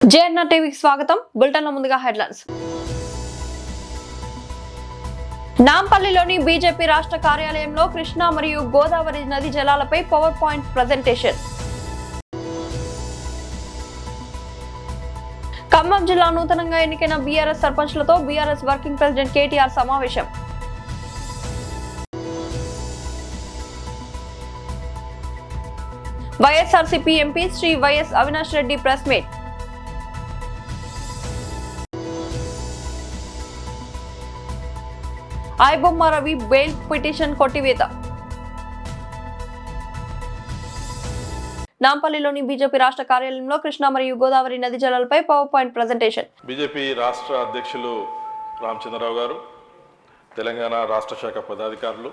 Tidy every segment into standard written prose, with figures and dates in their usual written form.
JNR టీవీకి స్వాగతం. బులెటిన్లో ముందుగా హెడ్లైన్స్. నాంపల్లిలోని బీజేపీ రాష్ట్ర కార్యాలయంలో కృష్ణా మరియు గోదావరి నది జలాలపై పవర్ పాయింట్ ప్రజెంటేషన్. ఖమ్మం జిల్లా నూతనంగా ఎన్నికైన బీఆర్ఎస్ సర్పంచ్లతో బీఆర్ఎస్ వర్కింగ్ ప్రెసిడెంట్ కేటీఆర్ సమావేశం. YSRCP MP Shri YS Avinash Reddy press meet. IBomma Ravi bail petition కొట్టివేత. నాంపల్లిలోని బీజేపీ రాష్ట్ర కార్యాలయంలో కృష్ణా మరియు గోదావరి నది జలాలపై పవర్ పాయింట్ ప్రజెంటేషన్. బీజేపీ రాష్ట్ర అధ్యక్షులు రామచంద్రరావు గారు, తెలంగాణ రాష్ట్ర శాఖ పదాధికారులు,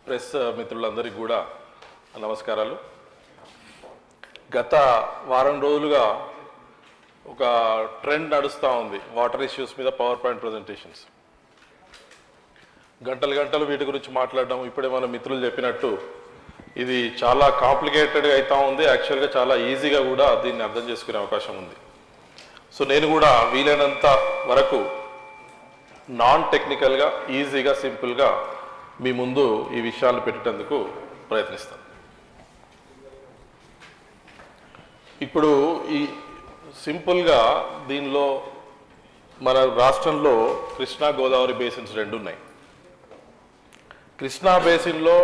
ప్రెస్ మిత్రులందరికీ కూడా నమస్కారాలు. గత వారం రోజులుగా ఒక ట్రెండ్ నడుస్తూ ఉంది వాటర్ ఇష్యూస్ మీద పవర్ పాయింట్ ప్రజెంటేషన్స్. గంటలు వీటి గురించి మాట్లాడడం. ఇప్పుడే మన మిత్రులు చెప్పినట్టు ఇది చాలా కాంప్లికేటెడ్గా అవుతూ ఉంది. యాక్చువల్గా చాలా ఈజీగా కూడా దీన్ని అర్థం చేసుకునే అవకాశం ఉంది. సో నేను కూడా వీలైనంత వరకు నాన్ టెక్నికల్గా, ఈజీగా, సింపుల్గా మీ ముందు ఈ విషయాలు పెట్టేందుకు ప్రయత్నిస్తాను. ఇప్పుడు ఈ సింపుల్గా దీనిలో మన రాష్ట్రంలో కృష్ణా గోదావరి బేసిన్స్ రెండు ఉన్నాయి. కృష్ణా బేసిన్లో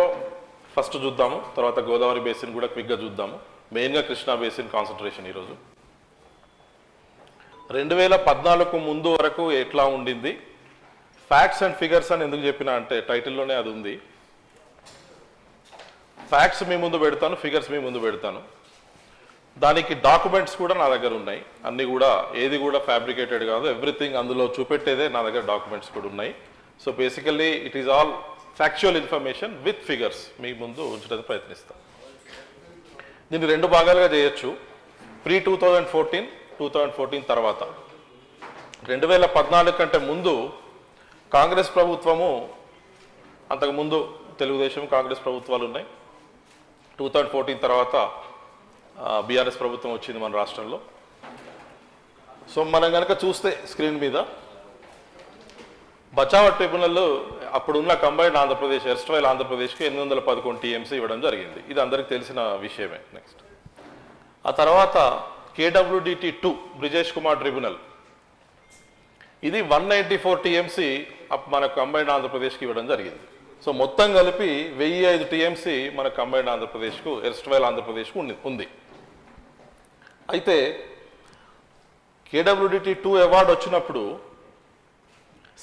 ఫస్ట్ చూద్దాము, తర్వాత గోదావరి బేసిన్ కూడా క్విక్గా చూద్దాము. మెయిన్గా కృష్ణా బేసిన్ కాన్సన్ట్రేషన్ ఈరోజు. 2014 ముందు వరకు ఎట్లా ఉండింది, ఫ్యాక్ట్స్ అండ్ ఫిగర్స్ అని ఎందుకు చెప్పినా అంటే టైటిల్లోనే అది ఉంది. ఫ్యాక్ట్స్ మీ ముందు పెడతాను, ఫిగర్స్ మీ ముందు పెడతాను. దానికి డాక్యుమెంట్స్ కూడా నా దగ్గర ఉన్నాయి. అన్నీ కూడా ఏది కూడా ఫ్యాబ్రికేటెడ్ కాదు, ఎవ్రీథింగ్ అందులో చూపెట్టేదే నా దగ్గర డాక్యుమెంట్స్ కూడా ఉన్నాయి. So basically it is all factual information with figures మీ ముందు ఉంచడానికి ప్రయత్నిస్తాం. దీన్ని రెండు భాగాలుగా చేయొచ్చు. ప్రీ 2014 తర్వాత. 2014 కంటే ముందు కాంగ్రెస్ ప్రభుత్వము, అంతకుముందు తెలుగుదేశం కాంగ్రెస్ ప్రభుత్వాలు ఉన్నాయి. 2014 తర్వాత బీఆర్ఎస్ ప్రభుత్వం వచ్చింది మన రాష్ట్రంలో. సో మనం కనుక చూస్తే స్క్రీన్ మీద బచావ్ ట్రిబ్యునల్ అప్పుడున్న కంబైన్డ్ ఆంధ్రప్రదేశ్, ఎర్స్ట్రైల్ ఆంధ్రప్రదేశ్కి 811 టీఎంసీ ఇవ్వడం జరిగింది. ఇది అందరికీ తెలిసిన విషయమే. నెక్స్ట్ ఆ తర్వాత కేడబ్ల్యూడిటి 2 బ్రిజేష్ కుమార్ ట్రిబ్యునల్, ఇది 194 టీఎంసీ మన కంబైన్డ్ ఆంధ్రప్రదేశ్కి ఇవ్వడం జరిగింది. సో మొత్తం కలిపి 1005 టీఎంసీ మన కంబైన్డ్ ఆంధ్రప్రదేశ్కు, ఎర్స్ట్రైల్ ఆంధ్రప్రదేశ్కు ఉంది. అయితే కేడబ్ల్యూడిటి 2 అవార్డు వచ్చినప్పుడు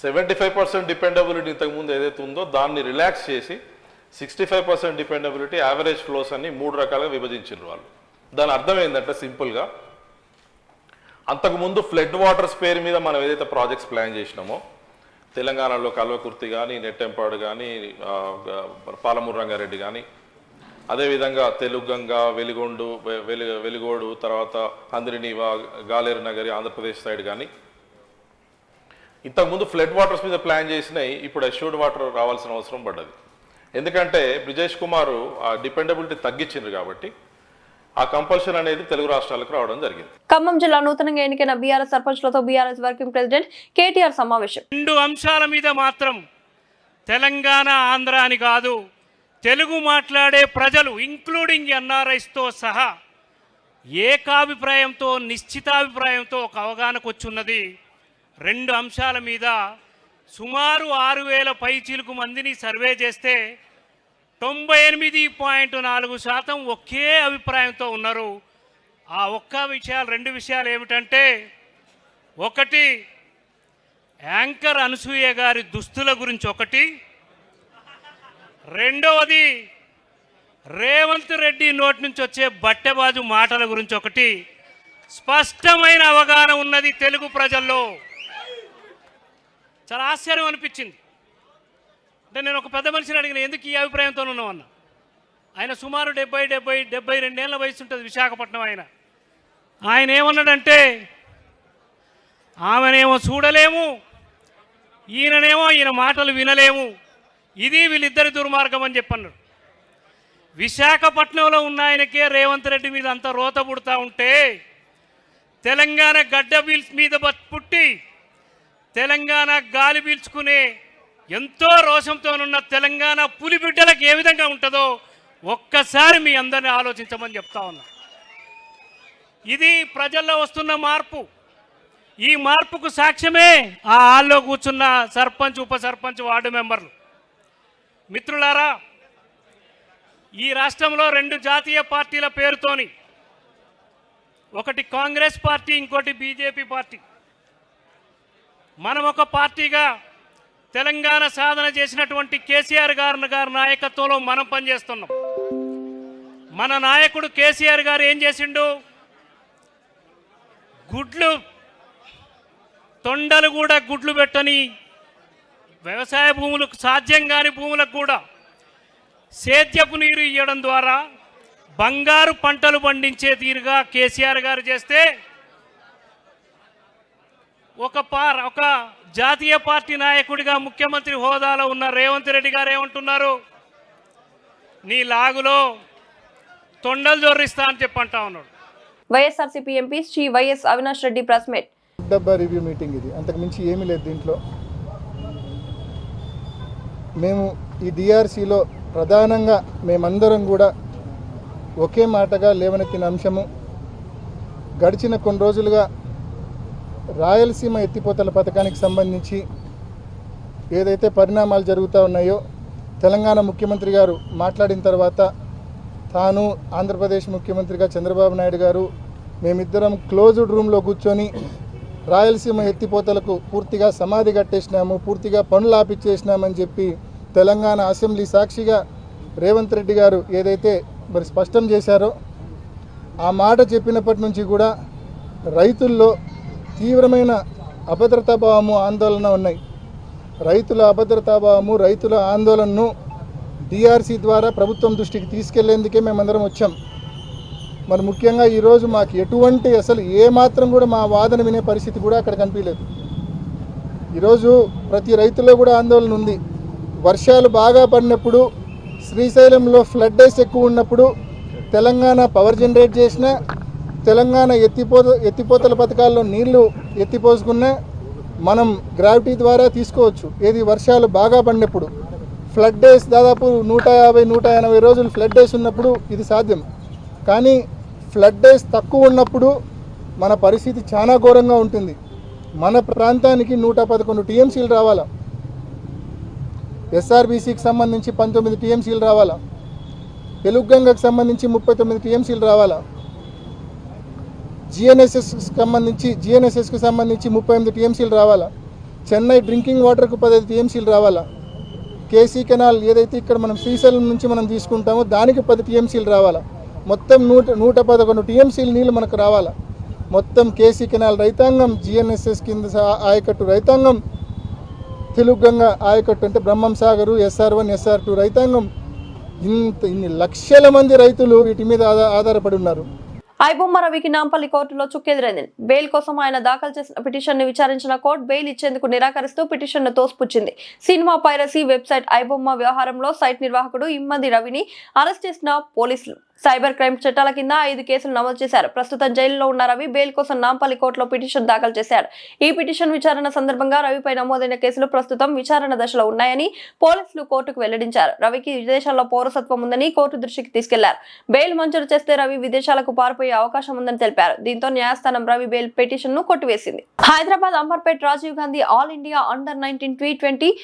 75% డిపెండబిలిటీ ఇంతకుముందు ఏదైతే ఉందో దాన్ని రిలాక్స్ చేసి 65% డిపెండబిలిటీ, యావరేజ్ ఫ్లోస్ అని 3 రకాలుగా విభజించారు వాళ్ళు. దాని అర్థం ఏంటంటే సింపుల్గా, అంతకుముందు ఫ్లడ్ వాటర్స్ పేరు మీద మనం ఏదైతే ప్రాజెక్ట్స్ ప్లాన్ చేసినామో, తెలంగాణలో కల్వకుర్తి కానీ, నెట్టెంపాడు కానీ, పాలమూరు రంగారెడ్డి కానీ, అదేవిధంగా తెలుగంగ, వెలిగోడు, తర్వాత హంద్రినీవా, గాలేరు నగరి ఆంధ్రప్రదేశ్ సైడ్ కానీ, ఇంతకుముందు ఫ్లడ్ వాటర్స్ మీద ప్లాన్ చేసినాయి. ఇప్పుడు అష్యూర్డ్ వాటర్ రావాల్సిన అవసరం పడ్డది. ఎందుకంటే బ్రిజేష్ కుమార్ ఆ డిపెండబిలిటీ తగ్గించిండ్రు కాబట్టి ఆ కంపల్షన్ అనేది తెలుగు రాష్ట్రాలకు రావడం జరిగింది. ఖమ్మం జిల్లా నూతనంగా ఎన్నికైన బీఆర్ఎస్ సర్పంచ్లతో బీఆర్ఎస్ వర్కింగ్ ప్రెసిడెంట్ కేటీఆర్ సమావేశం. 2 అంశాల మీద మాత్రం తెలంగాణ, ఆంధ్ర అని కాదు, తెలుగు మాట్లాడే ప్రజలు ఇంక్లూడింగ్ ఎన్ఆర్ఐస్తో సహా ఏకాభిప్రాయంతో, నిశ్చితాభిప్రాయంతో ఒక అవగాహనకు వచ్చున్నది. 2 అంశాల మీద సుమారు 6000 పైచీలకు మందిని సర్వే చేస్తే 98.4% ఒకే అభిప్రాయంతో ఉన్నారు. ఆ రెండు విషయాలు ఏమిటంటే, ఒకటి యాంకర్ అనసూయ గారి దుస్తుల గురించి ఒకటి, రెండవది రేవంత్ రెడ్డి నోటి నుంచి వచ్చే బట్టెబాజు మాటల గురించి ఒకటి. స్పష్టమైన అవగాహన ఉన్నది తెలుగు ప్రజల్లో. చాలా ఆశ్చర్యం అనిపించింది. అంటే నేను ఒక పెద్ద మనిషిని అడిగిన, ఎందుకు ఈ అభిప్రాయంతో ఉన్నామన్నా. ఆయన సుమారు 72 ఏళ్ళ వయసు ఉంటుంది, విశాఖపట్నం ఆయన. ఆయన ఏమన్నాడంటే, ఆమెనేమో చూడలేము, ఈయన మాటలు వినలేము, ఇది వీళ్ళిద్దరి దుర్మార్గం అని చెప్పన్నాడు. విశాఖపట్నంలో ఉన్న ఆయనకే రేవంత్ రెడ్డి మీద అంత రోత పుడతా ఉంటే తెలంగాణ గడ్డ మీద పుట్టి తెలంగాణ గాలి పీల్చుకునే ఎంతో రోషంతోనున్న తెలంగాణ పులిబిడ్డలకు ఏ విధంగా ఉంటుందో ఒక్కసారి మీ అందరిని ఆలోచించమని చెప్తా ఉన్నా. ఇది ప్రజల్లో వస్తున్న మార్పు. ఈ మార్పుకు సాక్ష్యమే ఆ హాల్లో కూర్చున్న సర్పంచ్, ఉప సర్పంచ్, వార్డు మెంబర్లు. మిత్రులారా, ఈ రాష్ట్రంలో 2 జాతీయ పార్టీల పేరుతోని, ఒకటి కాంగ్రెస్ పార్టీ, ఇంకోటి బీజేపీ పార్టీ. మనం ఒక పార్టీగా తెలంగాణ సాధన చేసినటువంటి కేసీఆర్ గారి నాయకత్వంలో మనం పనిచేస్తున్నాం. మన నాయకుడు కేసీఆర్ గారు ఏం చేసిండు? గుడ్లు తొండలు కూడా గుడ్లు పెట్టని వ్యవసాయ భూములకు, సాధ్యం కాని భూములకు కూడా సేద్యపు నీరు ఇవ్వడం ద్వారా బంగారు పంటలు పండించే తీరుగా కేసీఆర్ గారు చేస్తే, ఒక జాతీయ పార్టీ నాయకుడిగా ముఖ్యమంత్రి హోదాలో ఉన్న రేవంత్ రెడ్డి గారు ఏమంటున్నారు? నీ లాగులో తొండలు జొర్రిస్తా అని చెప్పంటా ఉన్నాడు. YSRCP MP Shri YS Avinash Reddy press meet. డబ్బా రివ్యూ మీటింగ్ ఇది, అంతకు మించి ఏమీ లేదు దీంట్లో. మేము ఈ డిఆర్సీలో ప్రధానంగా మేమందరం కూడా ఒకే మాటగా లేవనెత్తిన అంశము, గడిచిన కొన్ని రోజులుగా రాయలసీమ ఎత్తిపోతల పథకానికి సంబంధించి ఏదైతే పరిణామాలు జరుగుతూ ఉన్నాయో, తెలంగాణ ముఖ్యమంత్రి గారు మాట్లాడిన తర్వాత తాను, ఆంధ్రప్రదేశ్ ముఖ్యమంత్రిగా చంద్రబాబు నాయుడు గారు, మేమిద్దరం క్లోజ్డ్ రూమ్లో కూర్చొని రాయలసీమ ఎత్తిపోతలకు పూర్తిగా సమాధి కట్టేసినాము, పూర్తిగా పనులు ఆపిచ్చేసినామని చెప్పి తెలంగాణ అసెంబ్లీ సాక్షిగా రేవంత్ రెడ్డి గారు ఏదైతే మరి స్పష్టం చేశారో, ఆ మాట చెప్పినప్పటి నుంచి కూడా రైతుల్లో తీవ్రమైన అభద్రతాభావము, ఆందోళన ఉన్నాయి. రైతుల అభద్రతాభావము, రైతుల ఆందోళనను డిఆర్సీ ద్వారా ప్రభుత్వం దృష్టికి తీసుకెళ్లేందుకే మేమందరం వచ్చాం. మరి ముఖ్యంగా ఈరోజు మాకు ఎటువంటి అసలు ఏమాత్రం కూడా మా వాదన వినే పరిస్థితి కూడా అక్కడ కనిపించలేదు. ఈరోజు ప్రతి రైతుల్లో కూడా ఆందోళన ఉంది. వర్షాలు బాగా పడినప్పుడు, శ్రీశైలంలో ఫ్లడ్డేస్ ఎక్కువ ఉన్నప్పుడు తెలంగాణ పవర్ జనరేట్ చేసినా, తెలంగాణ ఎత్తిపోతల పథకాల్లో నీళ్లు ఎత్తిపోసుకున్నా మనం గ్రావిటీ ద్వారా తీసుకోవచ్చు. ఏది వర్షాలు బాగా పడినప్పుడు, ఫ్లడ్ డేస్ దాదాపు 150-180 రోజులు ఫ్లడ్ డేస్ ఉన్నప్పుడు ఇది సాధ్యం. కానీ ఫ్లడ్ డేస్ తక్కువ ఉన్నప్పుడు మన పరిస్థితి చాలా ఘోరంగా ఉంటుంది. మన ప్రాంతానికి 111 టీఎంసీలు రావాలా, ఎస్ఆర్బీసీకి సంబంధించి 19 టీఎంసీలు రావాలా, తెలుగుగంగకు సంబంధించి 39 టీఎంసీలు రావాలా, జిఎన్ఎస్ఎస్కి సంబంధించి 38 టీఎంసీలు రావాలా, చెన్నై డ్రింకింగ్ వాటర్కు 15 టీఎంసీలు రావాలా, కేసీ కెనాల్ ఏదైతే ఇక్కడ మనం శ్రీశైలం నుంచి మనం తీసుకుంటామో దానికి 10 టీఎంసీలు రావాలా, మొత్తం 111 టీఎంసీలు నీళ్ళు మనకు రావాలా. మొత్తం కేసీ కెనాల్ రైతాంగం, జిఎన్ఎస్ఎస్ కింద ఆయకట్టు రైతాంగం, తెలుగుగంగ ఆయకట్టు అంటే బ్రహ్మం సాగరు, SR1, SR2 రైతాంగం, ఇన్ని లక్షల మంది రైతులు వీటి మీద ఆధారపడి ఉన్నారు. ఐబొమ్మ రవికి నాంపల్లి కోర్టులో చుక్కెదురైంది. బెయిల్ కోసం ఆయన దాఖలు చేసిన పిటిషన్ ని విచారించిన కోర్టు బెయిల్ ఇచ్చేందుకు నిరాకరిస్తూ పిటిషన్ ను తోసిపుచ్చింది. సినిమా పైరసీ వెబ్సైట్ ఐబొమ్మ వ్యవహారంలో సైట్ నిర్వాహకుడు ఇమ్మది రవిని అరెస్ట్ చేసిన పోలీసులు సైబర్ క్రైమ్ చట్టాల కింద 5 కేసులు నమోదు చేశారు. ప్రస్తుతం జైలులో ఉన్న రవి బెయిల్ కోసం నాంపల్లి కోర్టులో పిటిషన్ దాఖలు చేశాడు. ఈ పిటిషన్ విచారణ సందర్భంగా రవిపై నమోదైన కేసులు ప్రస్తుతం విచారణ దశలో ఉన్నాయని పోలీసులు కోర్టుకు వెల్లడించారు. రవికి విదేశాల్లో పౌరసత్వం ఉందని కోర్టు దృష్టికి తీసుకెళ్లారు. బెయిల్ మంజూరు చేస్తే రవి విదేశాలకు పారిపోయే అవకాశం ఉందని తెలిపారు. దీంతో న్యాయస్థానం రవి బెయిల్ పిటిషన్ ను కొట్టివేసింది. Hyderabad Amberpet Rajiv Gandhi all India under nineteen T20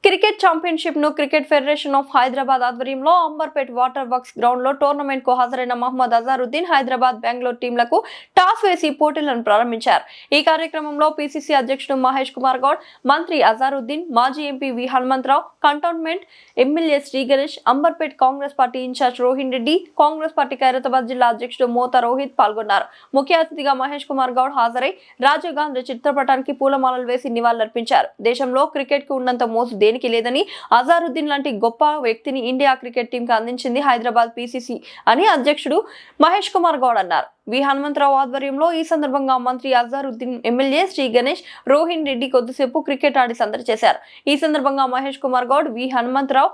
cricket championship ను క్రికెట్ ఫెడరేషన్ ఆఫ్ హైదరాబాద్ ఆధ్వర్యంలో అంబర్పేట్ వాటర్ వర్క్స్ గ్రౌండ్ లో టోర్నమెంట్ కు హాజరైన మహమ్మద్ అజారుద్దీన్ హైదరాబాద్, బెంగళూరు టీంలకు టాస్ వేసి పోటీలను ప్రారంభించారు. ఈ కార్యక్రమంలో పిసిసి అధ్యక్షుడు మహేష్ కుమార్ గౌడ్, మంత్రి అజారుద్దీన్, మాజీ MP V Hanumantha Rao, cantonment MLA Shri Ganesh, Amberpet Congress party incharge Rohin Reddy, Congress party Khairatabad జిల్లా అధ్యక్షుడు మోతా రోహిత్ పాల్గొన్నారు. ముఖ్య అతిథిగా మహేష్ కుమార్ గౌడ్ హాజరై రాజీవ్ గాంధీ చిత్రపటానికి పూలమాలలు వేసి నివాళులర్పించారు. దేశంలో క్రికెట్ కు ఉన్నంత మోసు దేనికి లేదని, అజారుద్దీన్ లాంటి గొప్ప వ్యక్తిని ఇండియా క్రికెట్ టీం కి అందించింది హైదరాబాద్ పిసిసి అని అధ్యక్షుడు మహేష్ కుమార్ గౌడ్ అన్నారు. వి హనుమంతరావు ఆధ్వర్యంలో ఈ సందర్భంగా మంత్రి అజారుద్దీన్, ఎమ్మెల్యే శ్రీ గణేష్, రోహిన్ రెడ్డి కొద్దిసేపు క్రికెట్ ఆడి సందడి చేశారు. ఈ సందర్భంగా మహేష్ కుమార్ గౌడ్, వి హనుమంతరావు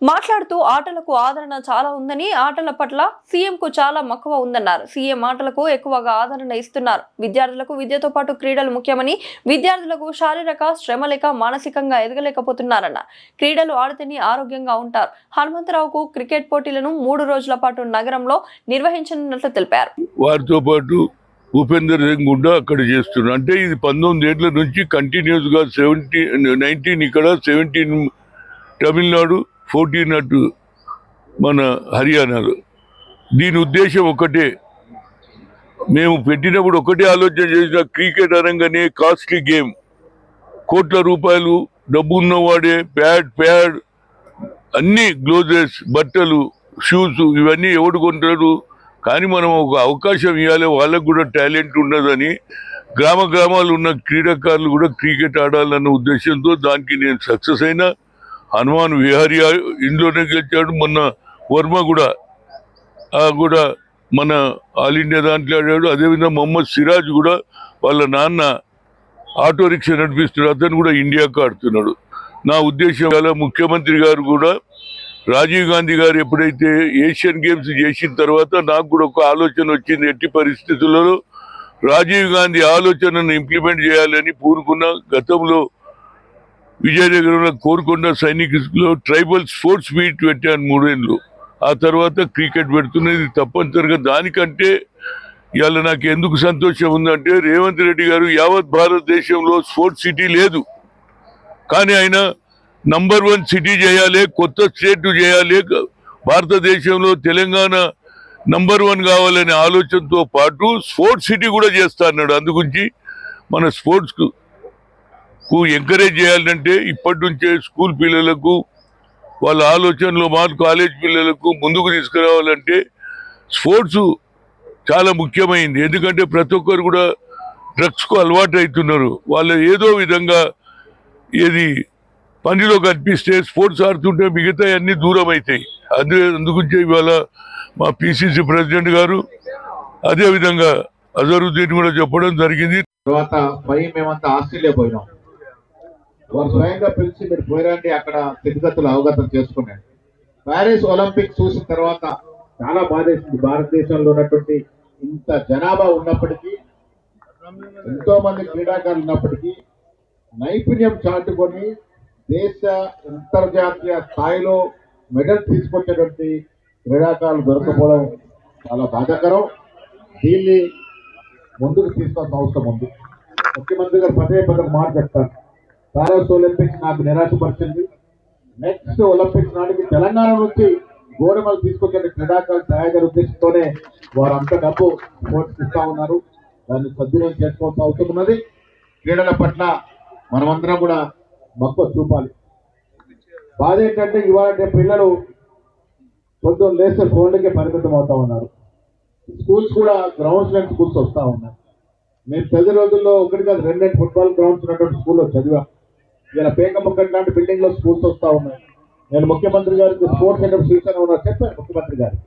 మాట్లాడుతూ ఆటలకు ఆదరణ చాలా ఉందని, ఆటల పట్ల సీఎంకు చాలా మక్కువ ఉందన్నారు. సీఎం ఆటలకు ఎక్కువగా ఆదరణ ఇస్తున్నారు. విద్యార్థులకు విద్యతో పాటు క్రీడలు ముఖ్యమని, విద్యార్థులకు శారీరక శ్రమ లేక మానసికంగా ఎదగలేకపోతున్నారన్నారు. క్రీడలు ఆడితేనే ఆరోగ్యంగా ఉంటారు. హనుమంతరావుకు క్రికెట్ పోటీలను 3 రోజుల పాటు నగరంలో నిర్వహించనున్నట్లు తెలిపారు. వారితో పాటు ఉపేందర్ సింగ్ కూడా అక్కడ చేస్తున్నారు. అంటే ఇది 19 ఏళ్ల నుంచి కంటిన్యూస్ గా 19 ఇక్కడ, 17 తమిళనాడు, 14 అటు మన హర్యానాలో. దీని ఉద్దేశం ఒకటే, మేము పెట్టినప్పుడు ఒకటే ఆలోచన చేసిన, క్రికెట్ అనగానే కాస్ట్లీ గేమ్, కోట్ల రూపాయలు డబ్బు ఉన్నవాడే ప్యాడ్ అన్ని గ్లోజెస్, బట్టలు, షూస్ ఇవన్నీ ఎవడు కొంటారు? కానీ మనం ఒక అవకాశం ఇవ్వాలి, వాళ్ళకు కూడా టాలెంట్ ఉన్నదని గ్రామాలు ఉన్న క్రీడాకారులు కూడా క్రికెట్ ఆడాలన్న ఉద్దేశంతో దానికి నేను సక్సెస్ అయినా. హనుమాన్ విహారీ ఇంట్లోనే గెలిచాడు. మొన్న వర్మ కూడా మన ఆల్ ఇండియా దాంట్లో ఆడాడు. అదేవిధంగా మొహమ్మద్ సిరాజ్ కూడా వాళ్ళ నాన్న ఆటో రిక్షా నడిపిస్తున్నాడు, అతను కూడా ఇండియాకు ఆడుతున్నాడు. నా ఉద్దేశం ముఖ్యమంత్రి గారు కూడా, రాజీవ్ గాంధీ గారు ఎప్పుడైతే ఏషియన్ గేమ్స్ చేసిన తర్వాత నాకు కూడా ఒక ఆలోచన వచ్చింది, ఎట్టి పరిస్థితులలో రాజీవ్ గాంధీ ఆలోచనను ఇంప్లిమెంట్ చేయాలని పూనుకున్న. గతంలో విజయనగరంలో కోరుకొండ సైనికులో ట్రైబల్ స్పోర్ట్స్ మీట్ పెట్టాను 3 ఏళ్ళు. ఆ తర్వాత క్రికెట్ పెడుతున్నది తప్పనిసరిగా. దానికంటే ఇవాళ నాకు ఎందుకు సంతోషం ఉందంటే, రేవంత్ రెడ్డి గారు యావత్ భారతదేశంలో స్పోర్ట్స్ సిటీ లేదు, కానీ ఆయన నంబర్ 1 సిటీ చేయాలి, కొత్త స్టేట్ చేయాలి, భారతదేశంలో తెలంగాణ నంబర్ 1 కావాలనే ఆలోచనతో పాటు స్పోర్ట్స్ సిటీ కూడా చేస్తా అన్నాడు. అందుగురించి మన స్పోర్ట్స్ కు ఎంకరేజ్ చేయాలంటే ఇప్పటి నుంచే స్కూల్ పిల్లలకు వాళ్ళ ఆలోచనలో కాలేజ్ పిల్లలకు ముందుకు తీసుకురావాలంటే స్పోర్ట్స్ చాలా ముఖ్యమైంది. ఎందుకంటే ప్రతి ఒక్కరు కూడా డ్రగ్స్కు అలవాటు అవుతున్నారు. వాళ్ళు ఏదో విధంగా ఏది పనిలో కనిపిస్తే స్పోర్ట్స్ ఆడుతుంటే మిగతా అన్ని దూరం అవుతాయి. అందుగురించి ఇవాళ మా పిసిసి ప్రెసిడెంట్ గారు అదేవిధంగా అజరుద్దీన్ కూడా చెప్పడం జరిగింది. తర్వాత మేమంతా ఆస్ట్రేలియా పోయినాం. వారు స్వయంగా పిలిచి మీరు పోయిరండి, అక్కడ స్థితిగతులు అవగతం చేసుకున్నాను. ప్యారిస్ ఒలింపిక్స్ చూసిన తర్వాత చాలా బాధేసింది. భారతదేశంలో ఉన్నటువంటి ఇంత జనాభా ఉన్నప్పటికీ, ఎంతో మంది క్రీడాకారులు ఉన్నప్పటికీ నైపుణ్యం చాటుకొని దేశ అంతర్జాతీయ స్థాయిలో మెడల్ తీసుకొచ్చేటువంటి క్రీడాకారులు దొరకపోవడం చాలా బాధాకరం. దీన్ని ముందుకు తీసుకోవాల్సిన అవసరం ఉంది. ముఖ్యమంత్రి గారు పదే మాట చెప్తారు, ప్యారిస్ ఒలింపిక్స్ నాకు నిరాశపరిచింది. నెక్స్ట్ ఒలింపిక్స్ నాటికి తెలంగాణ నుంచి గోడమలు తీసుకొచ్చే క్రీడాకారులు తయారు ఉద్దేశంతోనే వారు అంత డబ్బు స్పోర్ట్స్ ఇస్తా ఉన్నారు. దాన్ని సద్వినియోగం చేసుకోవాల్సిన అవసరం ఉన్నది. క్రీడల పట్ల మనమందరం కూడా మక్కువ చూపాలి. బాధ ఏంటంటే ఇవాళ పిల్లలు పొద్దున్న లేస్తే ఫోన్లకే పరిమితం అవుతా ఉన్నారు. స్కూల్స్ కూడా గ్రౌండ్స్ లేని స్కూల్స్ వస్తూ ఉన్నాయి. మేము 10 రోజుల్లో 1 కాదు 2 ఫుట్బాల్ గ్రౌండ్స్ ఉన్నటువంటి స్కూల్లో చదివాం. ఇలా పేకముక్కట్ లాంటి బిల్డింగ్ లో స్కూల్స్ వస్తూ ఉన్నాయి. నేను ముఖ్యమంత్రి గారికి స్పోర్ట్స్ సెంటర్ సూచన ఉన్నా చెప్పాను. ముఖ్యమంత్రి గారు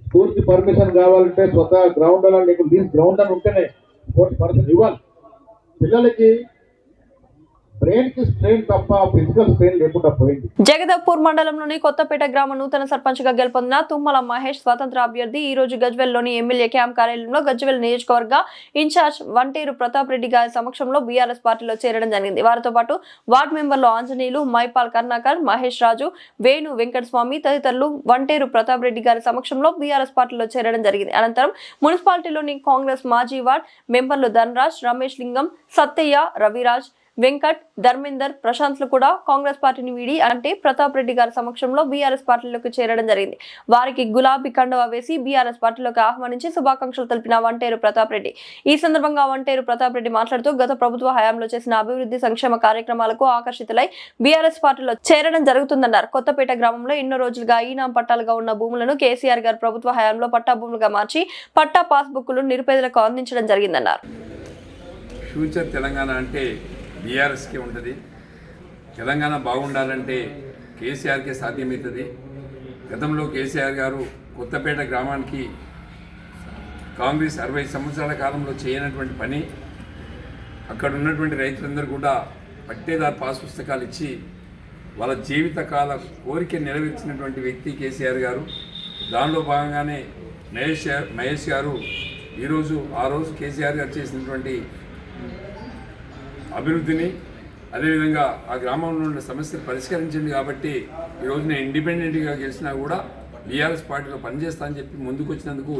స్కూల్ కి పర్మిషన్ కావాలంటే స్వతహా గ్రౌండ్ అలా నీకు లీజ్ గ్రౌండ్ అని ఉంటేనే స్పోర్ట్స్ పర్మిషన్ ఇవ్వాలి. పిల్లలకి బ్రెయిన్ కి స్ట్రెయిన్ తప్ప ఫిజికల్ స్ట్రెయిన్ లేకుండా పోయింది. జగదప్పూర్ మండలంలోని కొత్తపేట గ్రామ నూతన సర్పంచ్ గా గెలుపొందిన తుమ్మల మహేష్ స్వతంత్ర అభ్యర్థి ఈ రోజు గజ్వెల్లోని ఎమ్మెల్యే క్యాంప్ కార్యాలయంలో గజ్వెల్ నియోజకవర్గ ఇన్ఛార్జ్ వంటేరు ప్రతాప్ రెడ్డి గారి సమక్షంలో బీఆర్ఎస్ పార్టీలో చేరడం జరిగింది. వారితో పాటు వార్డు మెంబర్లు ఆంజనేయులు, మైపాల్ కర్ణాకర్, మహేష్ రాజు, వేణు వెంకటస్వామి తదితరులు వంటేరు ప్రతాప్ రెడ్డి గారి సమక్షంలో బీఆర్ఎస్ పార్టీలో చేరడం జరిగింది. అనంతరం మున్సిపాలిటీలోని కాంగ్రెస్ మాజీ వార్డ్ మెంబర్లు ధనరాజ్, రమేష్ లింగం, సత్తయ్య, రవిరాజ్, వెంకట్, ధర్మేందర్, ప్రశాంత్లు కూడా కాంగ్రెస్ పార్టీని వీడి అంటే ప్రతాప్ రెడ్డి గారి సమక్షంలో బీఆర్ఎస్ పార్టీలోకి చేరడం జరిగింది. వారికి గులాబీ కండువా వేసి బీఆర్ఎస్ పార్టీలోకి ఆహ్వానించి శుభాకాంక్షలు తెలిపిన వంటేరు ప్రతాప్ రెడ్డి. ఈ సందర్భంగా వంటేరు ప్రతాప్ రెడ్డి మాట్లాడుతూ గత ప్రభుత్వ హయాంలో చేసిన అభివృద్ధి సంక్షేమ కార్యక్రమాలకు ఆకర్షితులై బీఆర్ఎస్ పార్టీలో చేరడం జరుగుతుందన్నారు. కొత్తపేట గ్రామంలో ఎన్నో రోజులుగా ఈనాం పట్టాలుగా ఉన్న భూములను కేసీఆర్ గారు ప్రభుత్వ హయాంలో పట్టా భూములుగా మార్చి పట్టా పాస్ బుక్లు నిరుపేదలకు అందించడం జరిగిందన్నారు. ఫ్యూచర్ తెలంగాణ అంటే బీఆర్ఎస్కే ఉంటుంది. తెలంగాణ బాగుండాలంటే కేసీఆర్కే సాధ్యమవుతుంది. గతంలో కేసీఆర్ గారు కొత్తపేట గ్రామానికి కాంగ్రెస్ 60 సంవత్సరాల కాలంలో చేయనటువంటి పని, అక్కడ ఉన్నటువంటి రైతులందరూ కూడా పట్టేదారు పాస్ పుస్తకాలు ఇచ్చి వాళ్ళ జీవితకాల కోరిక నెరవేర్చినటువంటి వ్యక్తి కేసీఆర్ గారు. దానిలో భాగంగానే మహేష్ గారు ఈరోజు ఆ రోజు కేసీఆర్ గారు చేసినటువంటి అభివృద్ధిని, అదేవిధంగా ఆ గ్రామంలో ఉన్న సమస్యలు పరిష్కరించింది కాబట్టి ఈరోజు నేను ఇండిపెండెంట్గా గెలిచినా కూడా బీఆర్ఎస్ పార్టీలో పనిచేస్తా అని చెప్పి ముందుకు వచ్చినందుకు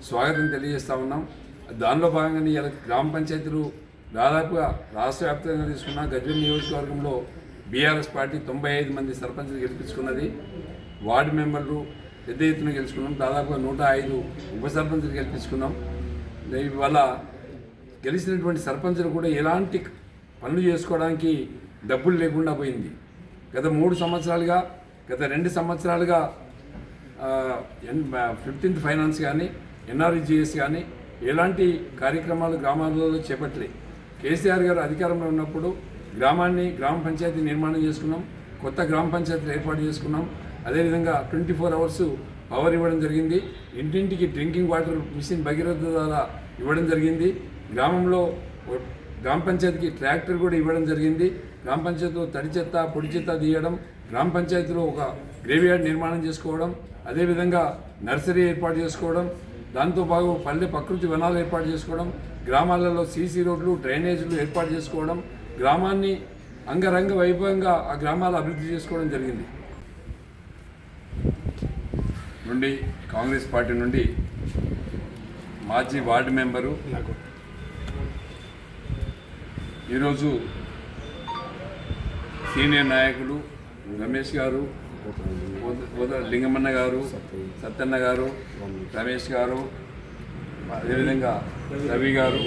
స్వాగతం తెలియజేస్తూ ఉన్నాం. దానిలో భాగంగానే ఇలా గ్రామ పంచాయతీలు దాదాపుగా రాష్ట్ర వ్యాప్తంగా తీసుకున్న గజ్వేల్ నియోజకవర్గంలో బీఆర్ఎస్ పార్టీ 95 మంది సర్పంచ్లు గెలిపించుకున్నది. వార్డు మెంబర్లు పెద్ద ఎత్తున గెలుచుకున్నాం. దాదాపుగా 105 ఉప సర్పంచ్లు గెలిపించుకున్నాం. ఇవాళ గెలిచినటువంటి సర్పంచులు కూడా ఎలాంటి పనులు చేసుకోవడానికి డబ్బులు లేకుండా పోయింది. గత 3 సంవత్సరాలుగా, గత 2 సంవత్సరాలుగా 15th ఫైనాన్స్ కానీ, ఎన్ఆర్ఈజీఎస్ కానీ ఎలాంటి కార్యక్రమాలు గ్రామాలలో చేపట్టలే. కేసీఆర్ గారు అధికారంలో ఉన్నప్పుడు గ్రామ పంచాయతీ నిర్మాణం చేసుకున్నాం, కొత్త గ్రామ పంచాయతీలు ఏర్పాటు చేసుకున్నాం. అదేవిధంగా 24 అవర్స్ పవర్ ఇవ్వడం జరిగింది. ఇంటింటికి డ్రింకింగ్ వాటర్ మిషన్ భగీరథ ద్వారా ఇవ్వడం జరిగింది. గ్రామంలో గ్రామ పంచాయతీకి ట్రాక్టర్ కూడా ఇవ్వడం జరిగింది. గ్రామ పంచాయతీలో తడి చెత్త, పొడి చెత్త తీయడం, గ్రామ పంచాయతీలో ఒక గ్రేవ్యార్డ్ నిర్మాణం చేసుకోవడం, అదేవిధంగా నర్సరీ ఏర్పాటు చేసుకోవడం, దాంతో పాటు పల్లె ప్రకృతి వనాలు ఏర్పాటు చేసుకోవడం, గ్రామాలలో సీసీ రోడ్లు, డ్రైనేజీలు ఏర్పాటు చేసుకోవడం, గ్రామాన్ని అంగరంగ వైభవంగా ఆ గ్రామాలు అభివృద్ధి చేసుకోవడం జరిగింది. నుండి కాంగ్రెస్ పార్టీ నుండి మాజీ వార్డు మెంబరు ఈరోజు సీనియర్ నాయకులు రమేష్ గారు, లింగమన్న గారు, సత్యన్న గారు, రమేష్ గారు, అదేవిధంగా రవి గారు,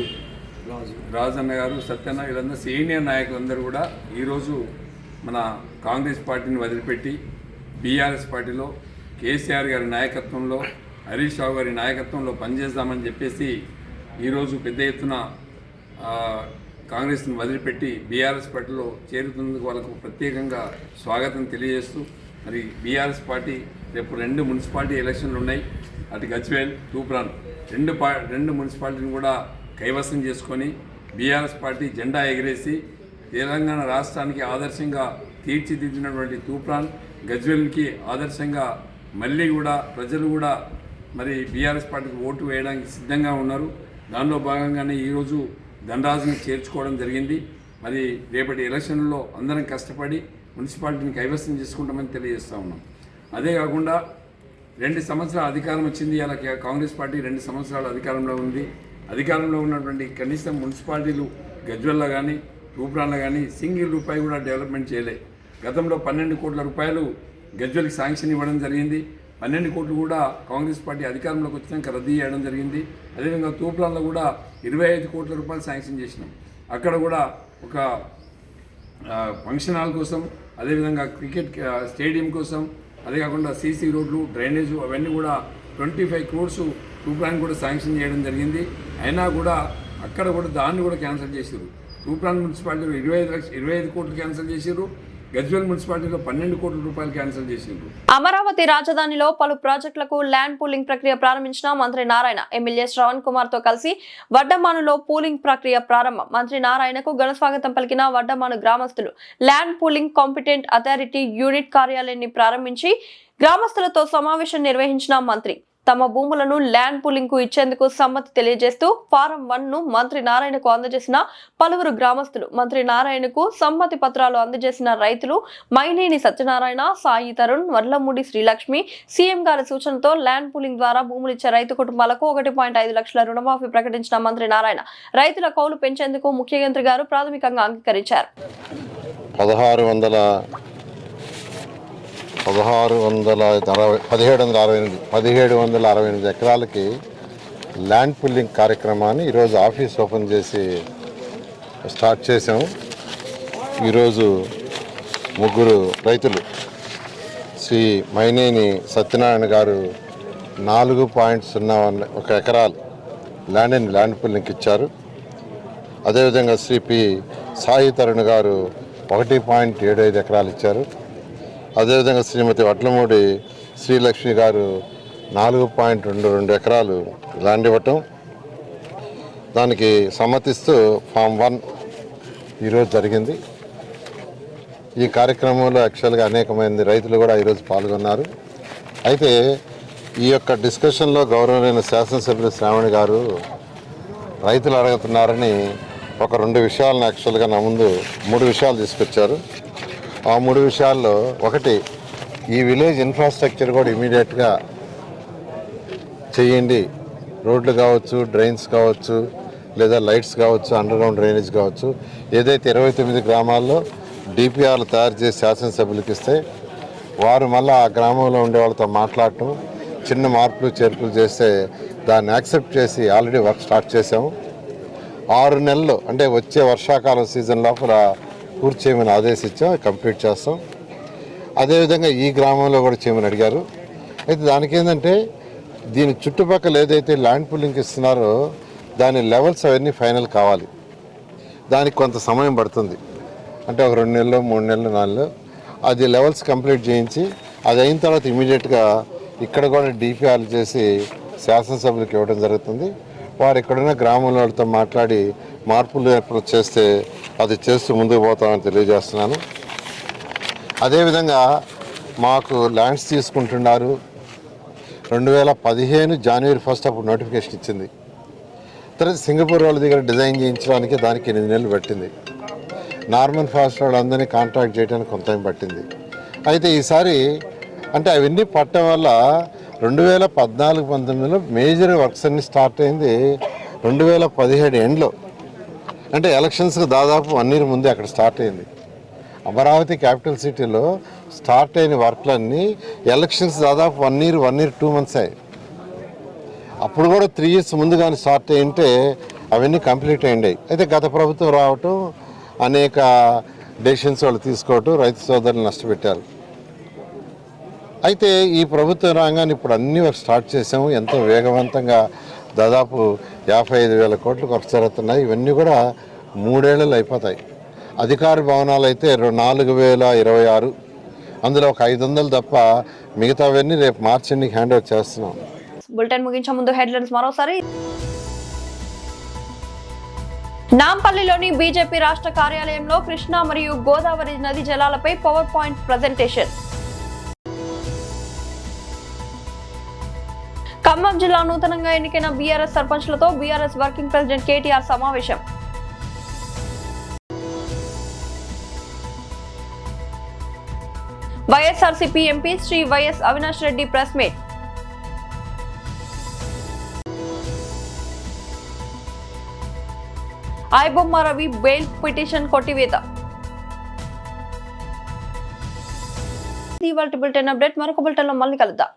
రాజన్న గారు, సత్యన్న, వీళ్ళందరూ సీనియర్ నాయకులందరూ కూడా ఈరోజు మన కాంగ్రెస్ పార్టీని వదిలిపెట్టి బీఆర్ఎస్ పార్టీలో కేసీఆర్ గారి నాయకత్వంలో, హరీష్ రావు గారి నాయకత్వంలో పనిచేద్దామని చెప్పేసి ఈరోజు పెద్ద ఎత్తున కాంగ్రెస్ని వదిలిపెట్టి బీఆర్ఎస్ పార్టీలో చేరుతున్నందుకు వాళ్ళకు ప్రత్యేకంగా స్వాగతం తెలియజేస్తూ, మరి బీఆర్ఎస్ పార్టీ రేపు 2 మున్సిపాలిటీ ఎలక్షన్లు ఉన్నాయి. అటు గజ్వేల్, తూప్రాన్ 2 మున్సిపాలిటీని కూడా కైవసం చేసుకొని బీఆర్ఎస్ పార్టీ జెండా ఎగిరేసి తెలంగాణ రాష్ట్రానికి ఆదర్శంగా తీర్చిదిద్దినటువంటి తూప్రాన్, గజ్వేల్కి ఆదర్శంగా మళ్ళీ కూడా ప్రజలు కూడా మరి బీఆర్ఎస్ పార్టీకి ఓటు వేయడానికి సిద్ధంగా ఉన్నారు. దానిలో భాగంగానే ఈరోజు ధనరాజుని చేర్చుకోవడం జరిగింది. మరి రేపటి ఎలక్షన్లో అందరం కష్టపడి మున్సిపాలిటీని కైవసం చేసుకుంటామని తెలియజేస్తూ ఉన్నాం. అదే కాకుండా 2 సంవత్సరాల అధికారం వచ్చింది. అలా కాంగ్రెస్ పార్టీ 2 సంవత్సరాల అధికారంలో ఉంది. అధికారంలో ఉన్నటువంటి కనీసం మున్సిపాలిటీలు గజ్వెల్లో కానీ, తూప్రాన్లో కానీ సింగిల్ రూపాయి కూడా డెవలప్మెంట్ చేయలే. గతంలో 12 కోట్ల రూపాయలు గజ్వెల్కి శాంక్షన్ ఇవ్వడం జరిగింది. 12 కోట్లు కూడా కాంగ్రెస్ పార్టీ అధికారంలోకి వచ్చినాక రద్దు చేయడం జరిగింది. అదేవిధంగా తూప్రాన్లో కూడా 25 కోట్ల రూపాయలు శాంక్షన్ చేసినాం. అక్కడ కూడా ఒక ఫంక్షన్ హాల్ కోసం, అదేవిధంగా క్రికెట్ స్టేడియం కోసం, అదే కాకుండా సీసీ రోడ్లు, డ్రైనేజు అవన్నీ కూడా 25 crores తూప్రాన్ కూడా శాంక్షన్ చేయడం జరిగింది. అయినా కూడా అక్కడ కూడా దాన్ని కూడా క్యాన్సిల్ చేశారు. తూప్రాన్ మున్సిపాలిటీలో 25 కోట్లు క్యాన్సిల్ చేశారు. గజ్వేల్ మున్సిపాలిటీలో 12 కోట్ల రూపాయలు క్యాన్సిల్ చేసిండ్రు. అమరావతి రాజధానిలో పలు ప్రాజెక్టులకు ల్యాండ్ పూలింగ్ ప్రక్రియ ప్రారంభించిన మంత్రి నారాయణ ఎమ్మెల్యే శ్రవణ్ కుమార్ తో కలిసి వడ్డమానులో పూలింగ్ ప్రక్రియ ప్రారంభం. మంత్రి నారాయణకు ఘన స్వాగతం పలికిన వడ్డమాను గ్రామస్తులు land pooling competent authority unit కార్యాలయాన్ని ప్రారంభించి గ్రామస్తులతో సమావేశం నిర్వహించిన మంత్రి తమ భూములను ల్యాండ్ పూలింగ్ కు ఇచ్చేందుకు సమ్మతి తెలియజేస్తూ ఫారం 1 ను మంత్రి నారాయణకు అందజేసిన పలువురు గ్రామస్తులు, మంత్రి నారాయణకు సమ్మతి పత్రాలు అందజేసిన రైతులు మైనేని సత్యనారాయణ, సాయి తరుణ్, వర్లమూడి శ్రీలక్ష్మి సీఎం గారి సూచనతో ల్యాండ్ పూలింగ్ ద్వారా భూములు ఇచ్చే రైతు కుటుంబాలకు 1.5 లక్షల రుణమాఫీ ప్రకటించిన మంత్రి నారాయణ రైతుల కౌలు పెంచేందుకు ముఖ్యమంత్రి గారు ప్రాథమికంగా అంగీకరించారు. 1768 ఎకరాలకి ల్యాండ్ పుల్లింగ్ కార్యక్రమాన్ని ఈరోజు ఆఫీస్ ఓపెన్ చేసి స్టార్ట్ చేసాము. ఈరోజు 3 రైతులు శ్రీ మైనేని సత్యనారాయణ గారు 4.01 ఎకరాలు ల్యాండ్ పుల్లింగ్కి ఇచ్చారు. అదేవిధంగా శ్రీ పి సాయి తరుణ్ గారు 1.75 ఎకరాలు ఇచ్చారు. అదేవిధంగా శ్రీమతి వడ్లమూడి శ్రీలక్ష్మి గారు 4.22 ఎకరాలు ల్యాండ్ ఇవ్వటం, దానికి సమ్మతిస్తూ ఫామ్ 1 ఈరోజు జరిగింది. ఈ కార్యక్రమంలో యాక్చువల్గా అనేక మంది రైతులు కూడా ఈరోజు పాల్గొన్నారు. అయితే ఈ యొక్క డిస్కషన్లో గౌరవనీయ శాసనసభ్యులు శ్రావణి గారు రైతులు అడుగుతున్నారని ఒక 2 విషయాలను యాక్చువల్గా నా ముందు 3 విషయాలు తీసుకొచ్చారు. ఆ 3 విషయాల్లో ఒకటి, ఈ విలేజ్ ఇన్ఫ్రాస్ట్రక్చర్ కూడా ఇమీడియట్గా చేయండి. రోడ్లు కావచ్చు, డ్రైన్స్ కావచ్చు, లేదా లైట్స్ కావచ్చు, అండర్గ్రౌండ్ డ్రైనేజ్ కావచ్చు. ఏదైతే 29 గ్రామాల్లో డిపిఆర్లు తయారు చేసి శాసనసభ్యులకు ఇస్తే వారు మళ్ళీ ఆ గ్రామంలో ఉండే వాళ్ళతో మాట్లాడటం, చిన్న మార్పులు చేర్పులు చేస్తే దాన్ని యాక్సెప్ట్ చేసి ఆల్రెడీ వర్క్ స్టార్ట్ చేసాము. 6 నెలలు అంటే వచ్చే వర్షాకాలం సీజన్ లోపల పూర్తి చేయమని ఆదేశించాం, కంప్లీట్ చేస్తాం. అదేవిధంగా ఈ గ్రామంలో కూడా చేయమని అడిగారు. అయితే దానికి ఏంటంటే దీని చుట్టుపక్కల ఏదైతే ల్యాండ్ పూలింగ్ ఇస్తున్నారో దాని లెవెల్స్ అవన్నీ ఫైనల్ కావాలి. దానికి కొంత సమయం పడుతుంది, అంటే ఒక 2 నెలలు 3 నెలలు 4 నెలలు. అది లెవెల్స్ కంప్లీట్ చేయించి అది అయిన తర్వాత ఇమీడియట్గా ఇక్కడ కూడా డిపిఆర్లు చేసి శాసనసభ్యులకు ఇవ్వడం జరుగుతుంది. వారు ఇక్కడున్న గ్రామంలో వాళ్ళతో మాట్లాడి మార్పులు చేస్తే అది చేస్తూ ముందుకు పోతామని తెలియజేస్తున్నాను. అదేవిధంగా మాకు ల్యాండ్స్ తీసుకుంటున్నారు. 2015 జనవరి 1 అప్పుడు నోటిఫికేషన్ ఇచ్చింది. తర్వాత సింగపూర్ వాళ్ళ దగ్గర డిజైన్ చేయించడానికి దానికి 8 నెలలు పట్టింది. నార్మన్ ఫాస్ట్ వాళ్ళందరినీ కాంట్రాక్ట్ చేయడానికి కొంత టైం పట్టింది. అయితే ఈసారి అంటే అవన్నీ పట్టడం వల్ల 2014-19లో మేజర్ వర్క్స్ అన్ని స్టార్ట్ అయింది 2017 ఎండ్లో. అంటే ఎలక్షన్స్కి దాదాపు 1 year ముందే అక్కడ స్టార్ట్ అయింది. అమరావతి క్యాపిటల్ సిటీలో స్టార్ట్ అయిన వర్క్లన్నీ ఎలక్షన్స్ దాదాపు 1 year 2 months అయ్యాయి. అప్పుడు కూడా 3 years ముందు కానీ స్టార్ట్ అయ్యింటే అవన్నీ కంప్లీట్ అయ్యాయి. అయితే గత ప్రభుత్వం రావటం, అనేక డెసిషన్స్ వాళ్ళు తీసుకోవటం రైతు సోదరులు నష్టపెట్టారు. అయితే ఈ ప్రభుత్వం రాగానే ఇప్పుడు అన్ని వర్క్ స్టార్ట్ చేసాము. ఎంతో వేగవంతంగా దాదాపు 55,000 కోట్లు ఖర్చు జరుగుతున్నాయి. ఇవన్నీ కూడా 3 ఏళ్లలో అయిపోతాయి. అధికార భవనాలు అయితే 4,026, అందులో ఒక 500 తప్ప మిగతావన్నీ రేపు మార్చి ఎన్నికి హ్యాండ్ ఓవర్ చేస్తున్నాం. బులెటిన్ ముగించే ముందు హెడ్లైన్స్ మరోసారి. నాంపల్లిలోని బీజేపీ రాష్ట్ర కార్యాలయంలో కృష్ణా మరియు గోదావరి నది జలాలపై పవర్ పాయింట్ ప్రజెంటేషన్. ఖమ్మం జిల్లా నూతనంగా ఎన్నికైన బీఆర్ఎస్ సర్పంచ్లతో బీఆర్ఎస్ వర్కింగ్ ప్రెసిడెంట్ కేటీఆర్ సమావేశం. YSRCP MP Shri YS Avinash Reddy press meet. IBomma Ravi bail petition కొట్టివేత. ఇవాల్టి బులెటిన్ అప్డేట్. మరొక బులెటిన్ లో మళ్ళీ కలుద్దాం.